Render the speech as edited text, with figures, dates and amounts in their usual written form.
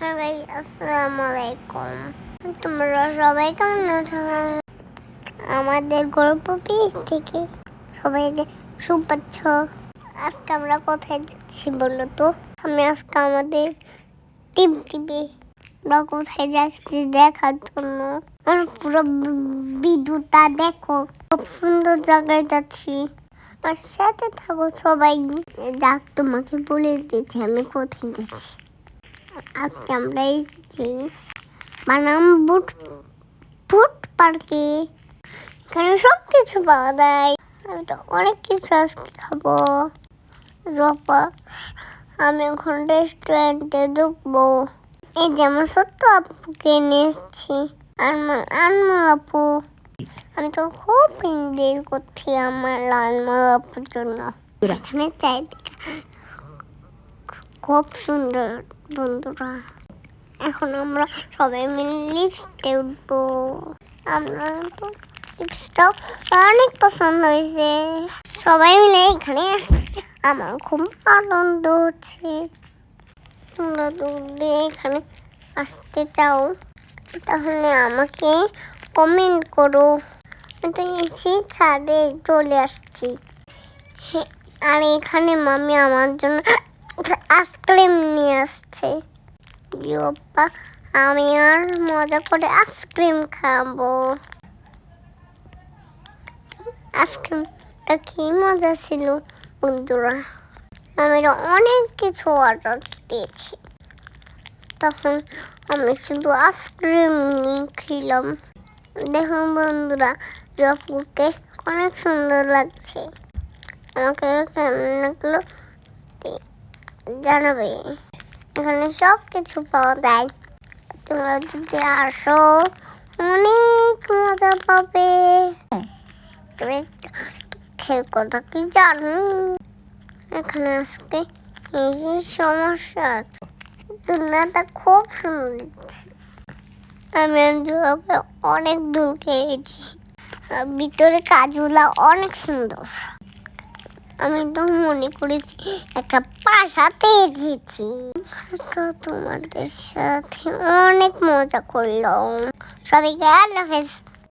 হ্যাঁ ভাই, আসসালামু আলাইকুম। তোমরা সবাই কেমন আছো? আমাদের গল্প পেজ থেকে সবাইকে শুভেচ্ছা। আজকে আমরা কোথায় যাচ্ছি বলো তো? আমি আজকে আমাদের টিভি আমরা কোথায় যাচ্ছি দেখার জন্য। আর পুরো ভিডিওটা দেখো, খুব সুন্দর জায়গায় যাচ্ছি। আর সাথে থাকো সবাই। যাক, তোমাকে বলে দিচ্ছি আমি কোথায় যাচ্ছি। আজকে আমরা এসেছি বানাম ফুড পার্কে। এখানে সব কিছু পাওয়া যায়। আমি তো অনেক কিছু আজকে খাবো। আমি এখন রেস্টুরেন্টে ঢুকবো। এই যেমন সত্য আপুকে নিয়ে এসেছি। আনমো আপু, আমি তো খুব ইন্দের করছি আমার লালমা আপুর জন্য। এখানে চারিদিকে খুব সুন্দর বন্ধুরা। এখন আমরা সবাই মিলে লিফটে উঠবো। আমরা তো লিফটটা অনেক পছন্দ হয়েছে। সবাই মিলে এখানে আসছে, আমার খুব আনন্দ হচ্ছে। তোমরা যদি এখানে আসতে চাও তাহলে আমাকে কমেন্ট করো। আমি তো এসে ছাদে চলে আসছি। আর এখানে মামি আমার জন্য আইসক্রিম নিয়ে আসছে। আমি আর মজা করে আইসক্রিম খাবো। আইসক্রিমটা কি মজা ছিল বন্ধুরা। আমি অনেক কিছু অর্ডার দিয়েছি, তখন আমি শুধু আইসক্রিম নিয়ে খেলাম। দেখুন বন্ধুরা, জপুকে অনেক সুন্দর লাগছে। আমাকে কেমন লাগলো জানাবে। এখানে সব কিছু পাওয়া যায়। তোমরা যদি আসো অনেক মজা পাবে। খেল কথা কি জানো? এখানে আজকে এই যে সমস্যা আছে, দুনিয়াটা খুব সুন্দর। আমি অনেক দূর খেয়েছি। ভিতরে কাজগুলা অনেক সুন্দর। আমি তো মনে করেছি একটা বাসাতে এসেছি। তোমাদের সাথে অনেক মজা করলাম। সবাইকে আল্লাহ হাফেজ।